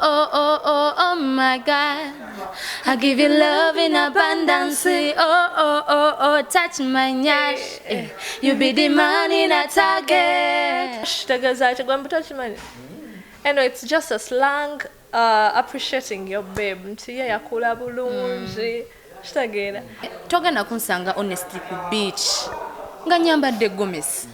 oh, oh, oh, oh my God. I give you love in abundance. Oh, oh, oh, oh, touch my nyash. You be the man in a target. Touch my. And it's just a slang appreciating your babe. Ntiye yakula bulungi. Shitagera. Togenda kunsanga honestly ku beach. Nga nyambadde gomesi.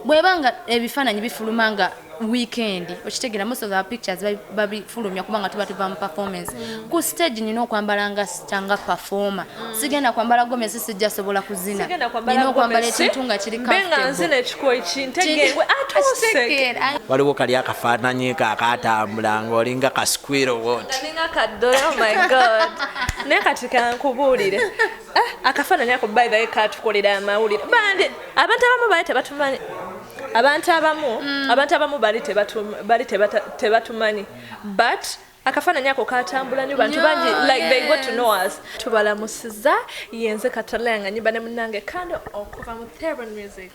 Bwebanga ebifaananyi bifulumanga weekend okitegera most of our pictures babifulumya kubanga tuba mu performance ku stage nina okwambala nga stanga performer sigenda kwambala gomesi sijja sobola kuzina nina okwambala ekintu nga kiri benga nzina ekikuwa ekintegengwe atuse waliwo kali akafaananyi kakatambula ng'olinga ka squirrel what ninga kaddole oh my god naye kati kankubuulire akafaananyi ako by the way katukolera amawulire bandi abantu abamu bali tebatumanyi abantu abamu bali tebatumanyi but akafaananyi ako katambula nnyo bantu bangi like they got to know us tubalamusiza yenze Kataleya nga nyiba ne munnange Kandle okuva mu Theron Music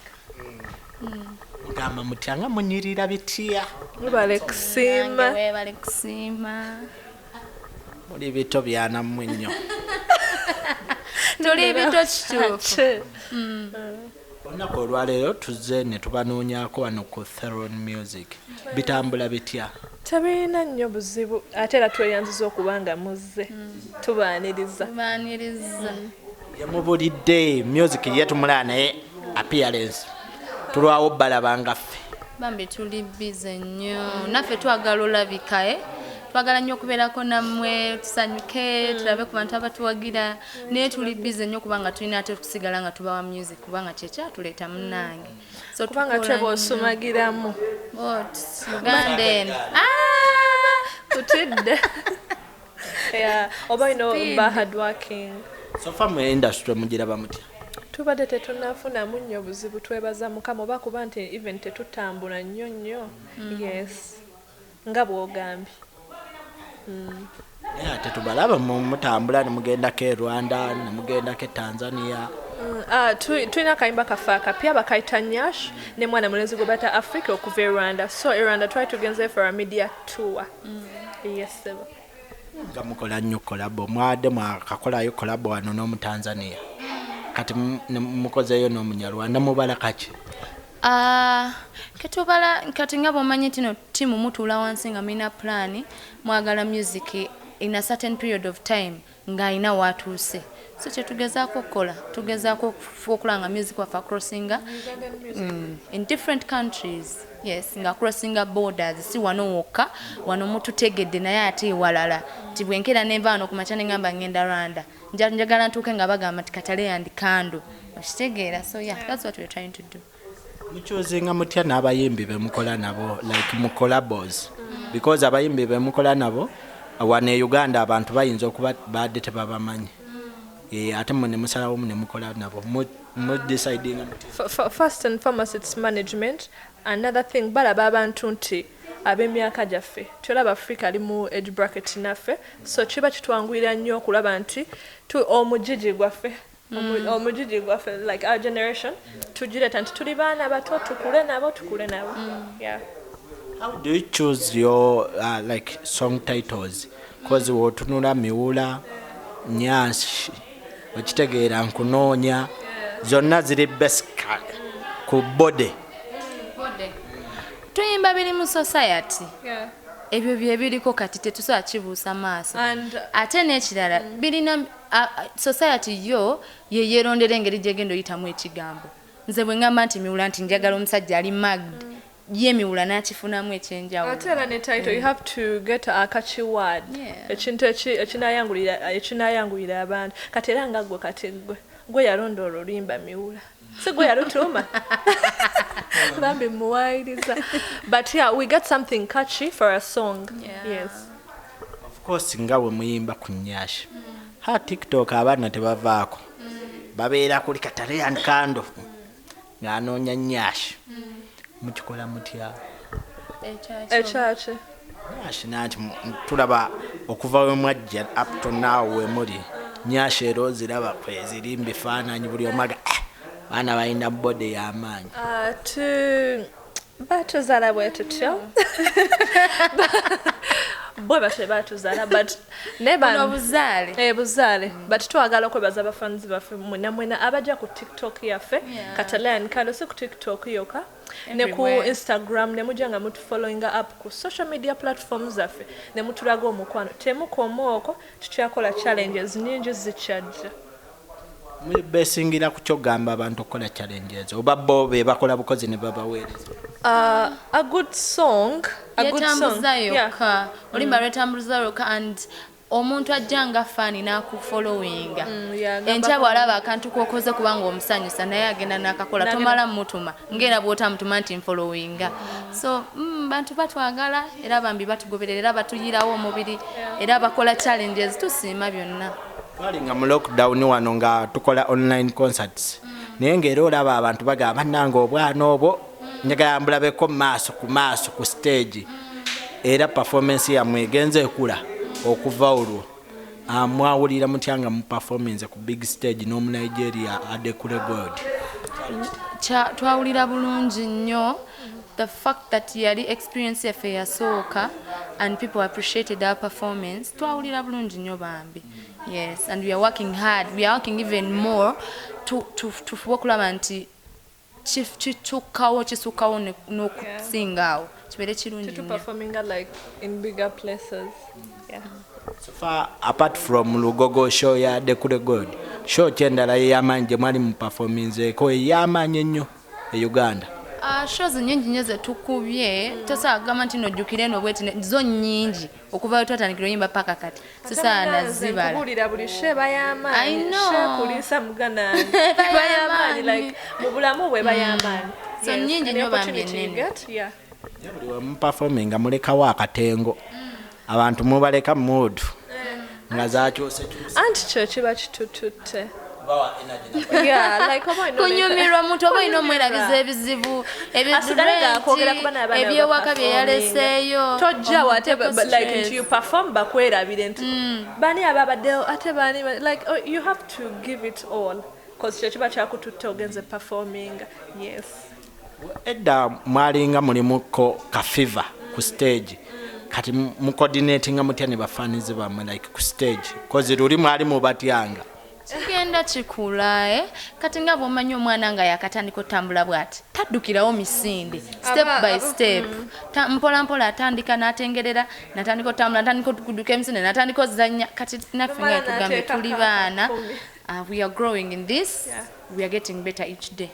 gamba mutyanga munyirira bitya mubale kusiima muli bito byana mmwe nnyo tuli bito kituufu olunaku olwaleero tuzze ne tubanoonyako wano ku Theron Music bitambula bitya tabirina nnyo buzibu ate era tweyanziza okuba nga muzze tubaaniriza yamubulidde music yetumulaa naye appearance tulwawo balabanga ffe bambi tuli bize nnyo naffe twagala olabika twagala nnyo okubeerako nammwe tusanyuke tulabe ku bantu abatuwagira naye tuli bize nnyo kubanga tulina ate okusigala nga tubawa music kubanga kyekyatuleeta munnange so kubanga tweba osumagiramu Ugandan kutidde oba ino hard working so far mu industry mugiraba mutya tubadde tetunafunamu nnyo buzibu twebaza Mukama oba kuba nti even tetutambula nnyo yes nga bw'ogambye ate tubalaba mutambula ne mugendako e Rwanda ne mugendako e Tanzania tulina akayimba kaffe akapya bakayita Nyash ne mwana mulenzi gwe bata Africa okuva e Rwanda so e Rwanda twali tugenze for a media tour yes sebo nga mukola nnyo kolabo mwadde mwakakolayo kolabo wano n'omu Tanzania kati mukozeeyo n'omunyarwanda mubala kaki ketubala kati nga bw'omanyi tino timu mutuula wansi nga mina plan mwagala music in a certain period of time nga ina watuuse so kyetugezaako okukola tugezaako okulanga music waffe crossinga in different countries yes nga crossinga borders si wano wokka wano mututegedde naye ate ewalala ti bwenkera nenva wano ku makya ne ngamba ngenda Rwanda njagala ntuuke nga bagamba ti Kataleya ndi Kandle okitegeera so yeah that's what we're trying to do mukyuzinga mutya n'abayimbi bemukola nabo like mu collabos because abayimbi bemukola nabo wano e Uganda abantu bayinza okuba badde tebabamanyi ate mwe ne musalawo ne mukola nabo mu deciding first and foremost it's management another thing balaba abantu nti ab'emyaka gyaffe tulaba Africa ali mu age bracket naffe so kiba kitwanguyira nnyo okulaba nti omujiji gwaffe omujiji gwaffe like our generation tugireta nti tuli baana bato tukule nabo yeah. How do you choose your like song titles? Because wotunula miwula Nyash okitegeera nkunoonya zonna ziri basic ku bode tuyimba biri mu society ebyo byebiriko kati tetusobola kibuusa maaso ate n'ekirala birina society yo yeyeerondera engeri gyegenda oyitamu ekigambo nze bwe ngamba nti miwula nti njagala omusajja ali magged ye miwula n'akifunamu ekyenjawulo ate era ne title you have to get a catchy word ekintu ekinayangulira abantu kati era nga gwe kati gwe yalondoola oluyimba miwula si gwe yalutuuma bambi muwayiriza but yeah we got something catchy for a song yes of course nga bwe muyimba ku Nyash ha TikTok abaana tebavaako babeera kuli Kataleya and Kandle ng'anoonya Nyash mukikola mutya ekyaki Nyash nanti tulaba okuva we mwajja up to now we muli Nyash ero ziraba kweziri mbifaananyi buli omaga baana balina bode y'amaanyi batuzala bwe tutyo bwe batwe batuzaala but neba buzaale buzaale but twagala okwebaza abafanzi baffe mwena abajja ku TikTok yaffe Kataleya and Kandle si ku TikTok yoka ne ku Instagram ne mujja nga mutufollowinga up ku social media platforms zaffe ne mutulaga omukwano temukomooko tukyakola challenges nyingi zikyajja besingira ku kyogamba abantu okukola challenges oba bo be bakola bukozi ne babaweereza a good song yetambuzayoka olimba lwetambuzayoka and omuntu ajjanga fani n'akufollowinga enkya bw'alaba akantu kokoze kubanga omusanyusa naye agenda n'akakola tomala mutuma ng'era bw'otamutuma nti nfollowinga so bantu batwagala era bambi batugoberera era batuyirawo omubiri era bakola challenges tusiima byonna twali nga mu lockdown wano nga tukola online concerts naye ng'era olaba abantu bagamba bannange obwana obwo njagala mbulabeko maaso ku stage era performance yammwe egenze ekula okuva olwo mwawulira mutya nga mu performance ku big stage n'omu Nigeria Adekule Gold twawulira bulungi nnyo the fact that yali experience yaffe yasooka and people appreciated our performance twawulira bulungi nnyo bambi yes and we are working hard we are working even more to okulaba nti kisukawo n'okusingaawo kibeere kirungi to performing like in bigger places so far apart from Lugogo show ya Adekule Gold show kyendala y'amaanyi gye mwali mu performance eko y'amaanyi ennyo e Uganda shows nyingi nnyo zetukubye tosagamba nti nojjukire no bweti zo nnyingi okuva twatandikira oyimba paka kati sisaana zibala kubulira buli Sheebah y'amaanyi kulisa muganani bayamaanyi like mu bulamu bwe bayamaanyi so nnyingi nnyo bambi ennene buli wamu performing nga mulekawo akatengo abantu mubaleka mood nga zakyuse anti kyo kiba kitututte kunyumirwa muntu oba olina omwerabiza ebizibu ebyewaka bye yaleseeyo tojjawo ate like nti you perform bakwerabire nti bani ababaddeyo ate bani like you have to give it all because kyo kiba kyakututte ogenze performing yes edda mwalinga mulimuko kafiva ku stage kati mu coordinating mutya ne bafanizi bamwe like ku stage cause luli mwali mubatyanga kigenda kikula kati nga bw'omanyi omwana nga yakatandika otambula bw'ati taddukirawo misinde step by step mpola mpola atandika n'atengerera natandika otambula natandika okuduka emisinde natandika ozannya kati naffe nga tugambe tuli baana we are growing in this we are getting better each day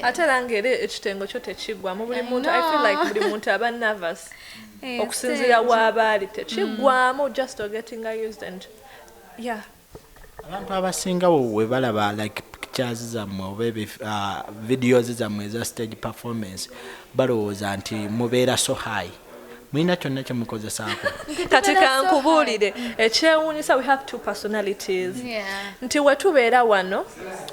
ate langere ekitengo kyo tekiggwamu buli muntu I feel like buli muntu aba nervous okusinziira w'abaali tekiggwamu just getting used and abantu abasingawo we balaba like pictures zammwe oba videos zammwe eza stage performance balowooza nti mubeera so high mulina kyonna kyemukozesaako kati kankubuulire ekyewuunyisa we have two personalities nti we tubeera wano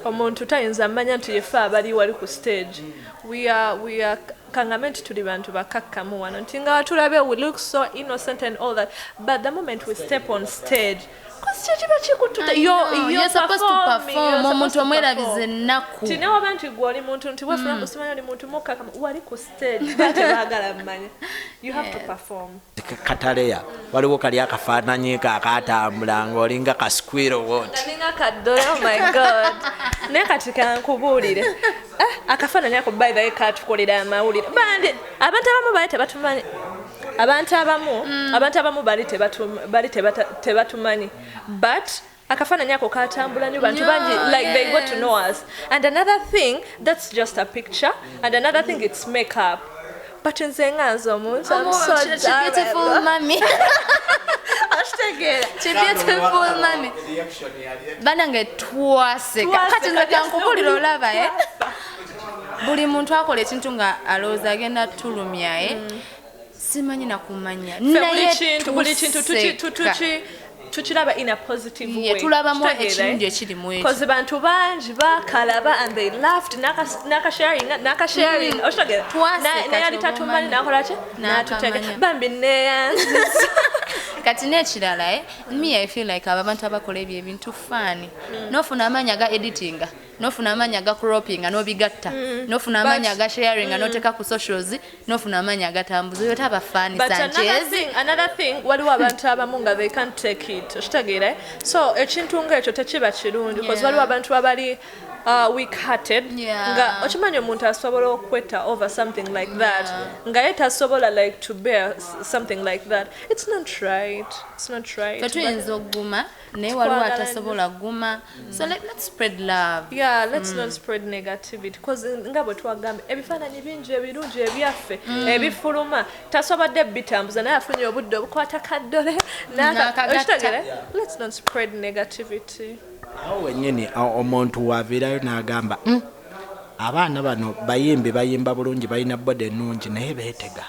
omuntu tayinza mmanya nti yefe abali wali ku stage we are kangame nti tuli bantu bakakkamu wano nti nga watulabe we look so innocent and all that but the moment we step on stage you're supposed to perform omuntu omwerabiza ennaku tine waba nti gwoli muntu nti wefuna kusimanya oli muntu mukkakama wali ku stage batebaagala mmanya you have to perform Kataleya waliwo kali akafaananyi kakatambula ng'olinga kasquirrel woti nalinga kaddole oh my god naye kati kankubuulire akafaananyi ako by the way katukolera amawulire bandi abantu abamu bali tebatumanyi abantu abamu bali tebatumanyi but akafaananyi ako katambula nnyo bantu bangi like they got to know us and another thing that's just a picture and another thing it's makeup but nze nganze omuntu beautiful mami beautiful mami banange twaseka kati nze kankubulira olaba buli muntu akola ekintu nga alowooza agenda tulumya simanyi nakumanya buli kintu tukiraba in a positive way tulabamu ekirungi ekirimu ekyo because bantu bangi bakalaba and they laughed nakasharing naye ali tatumanyi nakola ki natutega bambi neyanziza kati n'ekirala me I feel like abantu abakola ebyo ebintu faani n'ofuna amaanyi aga editinga n'ofuna amaanyi aga croppinga n'obigatta n'ofuna amaanyi aga sharinga n'oteeka ku socials n'ofuna amaanyi agatambuza oyo taba faani Sanchez. Another thing waliwo abantu abamu nga they can't take it okitegeera so ekintu ng'ekyo tekiba kirungi because waliwo abantu abali weak-hearted nga okimanyi omuntu asobola okwetta over something like that nga ye tasobola like to bear something like that it's not right Tuyinza okuguma naye waliwo atasobola kuguma so let's spread love let's not spread negativity because nga bwe twagamba ebifaananyi bingi ebirungi ebyaffe ebifuluma tasobodde bitambuza naye afunye obudde obukwata kaddole okitegeera let's not spread negativity. Awo wennyini omuntu waviirayo n'agamba abaana bano bayimba bulungi balina bode ennungi naye beetega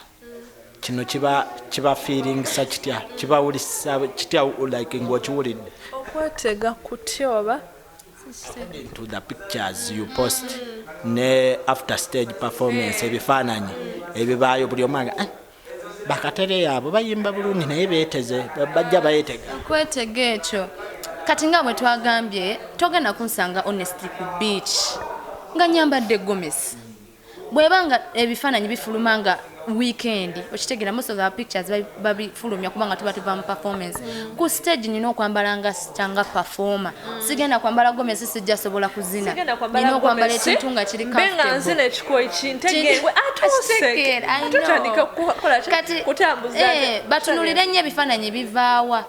kino kiba feelingisa kitya kibawulisa kitya like ng'okiwulidde okwetega kutya oba into the pictures you post ne after stage performance ebifaananyi ebibaayo buli omwanga Bakataleya abo bayimba bulungi naye beeteze bajja bayeetega okwetega ekyo kati nga bwe twagambye togenda kunsanga honesty ku beach nga nyambadde gomesi bwebanga ebifaananyi bifuluma nga weekend okitegera most of the pictures babifulumya kubanga tuba mu performance ku stage nina okwambala nga stanga performer sigenda kwambala gomesi sijja sobola kuzina nina okwambala ekintu nga kiri benga nzina ekikoyi kintegengwe atutandika kukola kutambuza batunulire nnyo ebifaananyi bivaawa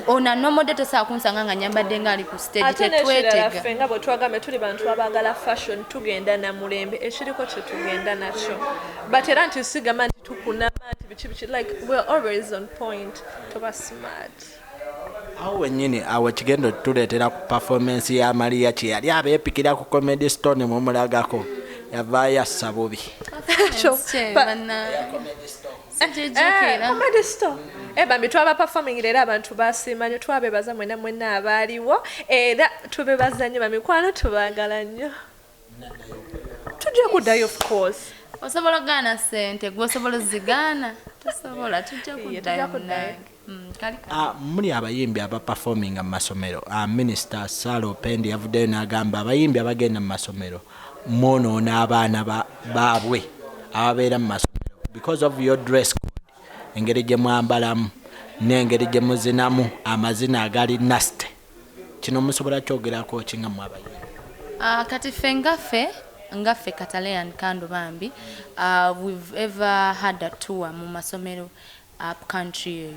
ona nomode tosaa kunsanga nga nyambadde nga ali ku stage tetwetega ffe nga bwe twagambe tuli bantu abaagala fashion tugenda na mulembe ekiriko kye tugenda nakyo but era nti sigama nti tukunama nti biki like we're always on point toba smart. Awo wennyini awo kigendo tuleetera ku performance ya Maria kye yali abeepikira ku Comedy Stone mu mulagako yavaayo assa bubi Comedy Stone bambi twaba performing era abantu basiima nnyo twabeebaza mwenna abaaliwo era tubeebaza nnyo bamikwano tubaagala nnyo tujja kuddayo of course osobola kugaana ssente gwosobola zigaana tosobola tujja kuddayo muli abayimbi abaperforminga mu masomero Minister Salo Pendi yavuddeyo n'agamba abayimbi abagenda mu masomero mwonoona abaana baabwe ababeera mu masomero because of your dress code engeri gye mwambalamu n'engeri gye muzinamu amazina agali nasty kino musobola kyogerako kinga mu abayimbi kati ffe ngaffe Kataleya and Kandle bambi we've ever had a tour mu masomero up country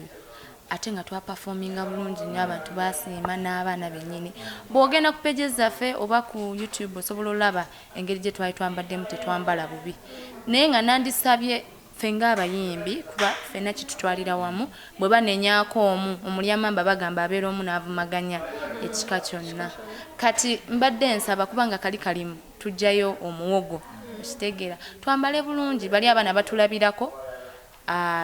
ate nga twaperforminga bulungi nnyo abantu basiima n'abaana bennyini bw'ogenda ku pages zaffe oba ku YouTube osobola olaba engeri gye twali twambaddemu tetwambala bubi naye nga nandisabye ffe ng'abayimbi kuba ffenna kitutwalira wamu bwe banenyaako omu omulyamamba bagamba abeera omu n'avumaganya ekika kyonna kati mbadde nsaba kubanga kalimu tujjayo omuwogo okitegeera twambale bulungi bali abaana batulabirako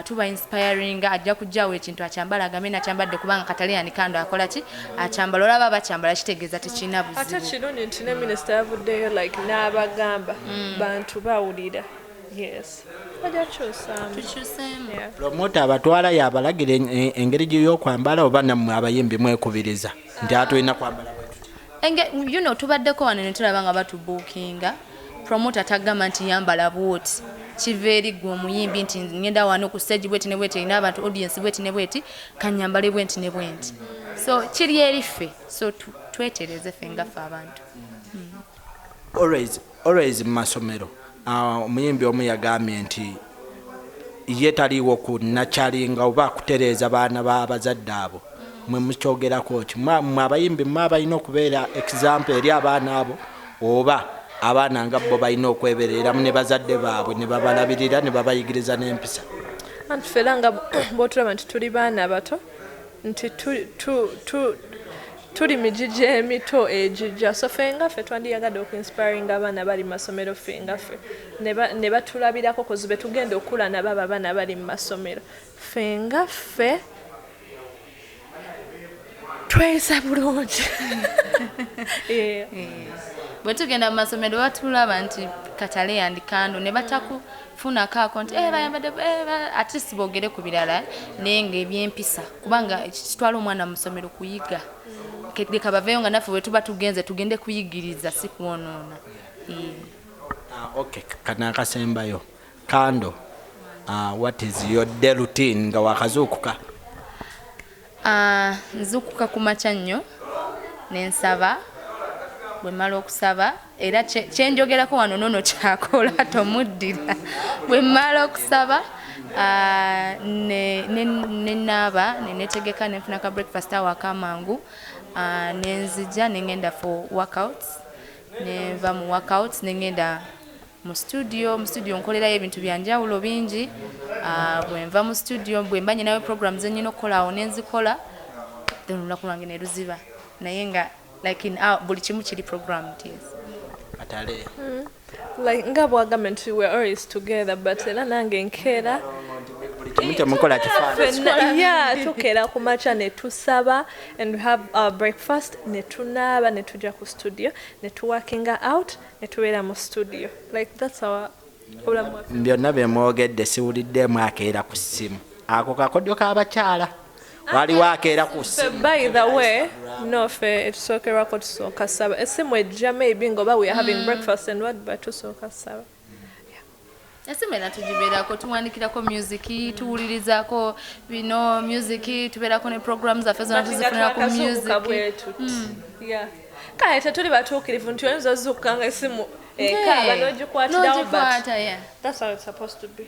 tuba inspiring ajja kujjawo ekintu akyambala agambe nakyambadde kubanga Kataleya and Kandle akola ki akyambala olaba bakyambala kitegeeza tekirina buzibu ate kirungi nti ne minisita yavuddeyo like n'abagamba bantu bawulira yes promota abatwala yabalagira engeri gy'okwambala oba nammwe abayimbi mwekubiriza nti atulina kwambala tubaddeko wano ne tulaba nga batubuukinga promota tagamba nti yambala bwoti kiva eri gwe omuyimbi nti ngenda wano ku stage bweti ne bweti erina abantu audience bweti ne bweti kanyambale bwenti ne bwenti so kiri eri ffe so twetereze ffe ngaffe abantu always mu masomero omuyimbi omu yagambye nti ye taliiwo ku nakyalinga oba kutereeza baana b'abazadde abo mwe mukyogerako ki mwe abayimbi mwe balina okubeera example eri abaana abo oba abaana nga bo balina okwebereramu ne bazadde baabwe ne babalabirira ne babayigiriza n'empisa anti fera nga bwotulaba nti tuli baana bato nti tuli mijiji emito ejijja so ffe ngaffe twandiyagadde okuinspiringa abaana bali mu masomero ffe ngaffe ne batulabirako kozi be tugenda okula nabo abo abaana bali mu masomero ffe ngaffe tweza bulungi bwe tugenda mu masomero batulaba nti Kataleya and Kandle ne batakufuna kaako nti bayambadde at least boogere ku birala naye ng'ebyempisa kubanga kitwala omwana mu ssomero kuyiga leka baveeyo nga naffe bwe tuba tugende kuyigiriza si kwonoona. Okay, kana akasembayo Kandle, what is your day routine nga wakazuukuka? Nzuukuka ku makya nnyo nensaba bwe mmala okusaba era kyenjogerako wano nono kyakola tomuddira bwe mmala okusaba nenaaba nenetegeka nenfuna ka breakfast awaka amangu nenzija nengenda for workouts neva mu workouts nengenda mu studio nkolerayo ebintu byanjawulo bingi bwenva mu studio bwemba nyinayo programs enyina okukolaawo nenzikola then olunaku lwange ne luziba naye nga like in buli kimu kiri programmed. Kataleya. Like nga bwagamba nti we always together but era nange nkeera mukola kifaananyi. Yeah, tukeera ku makya ne tusaba and we have our breakfast ne tunaaba ne tujja ku studio ne tuworkinga out ne tubeera mu studio like that's our obulamu. Byonna bye mwogedde siwuliddemu akeera ku ssimu ako kakodyo k'abakyala waliwo akeera ku ssimu. By the way, no fe etusookerwa ko tusooka saba essimu ejja maybe ngoba we are having breakfast and what but tusooka saba. Essimu era tugibeerako tuwandikirako music tuwulirizaako bino music tubeerako ne programs zaffe zonna tuzifunirako music. Kale tetuli batuukirivu nti oyinza ozzuukanga essimu ekaaba n'ogikwatirawo but that's how it's supposed to be.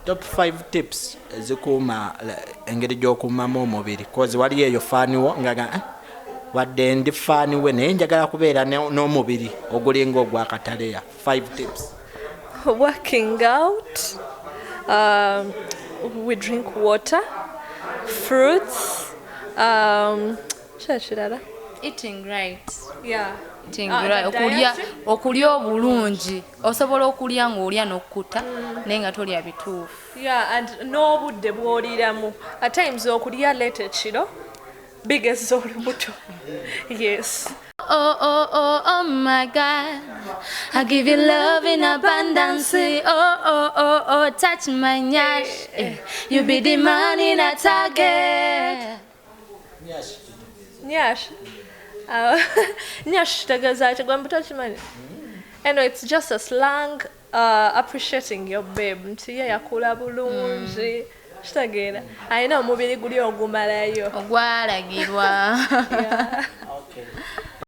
Top 5 tips ezikuuma engeri gy'okuumamu omubiri kozi wali eyo faaniwo nga wadde ndi faaniwe naye njagala kubeera n'omubiri ogulinga ogwa Kataleya. 5 tips. Working out, we drink water, fruits, eating right. Yeah. Okulya obulungi osobola okulya ng'olya n'okkuta naye nga tolya bituufu. Yeah, and n'obudde bw'oliramu at times okulya late ekiro bigezza olubuto. Yes. Oh my God, I give you love in abundance. Oh, touch my nyash. You be the man in a target. Nyash. Nyash tegeeza ki gwe mbuto kimanyi? Anyway, it's just a slang appreciating your babe nti ye yakula bulungi. Kitegeera alina omubiri guli ogumalayo ogwalagirwa. Okay.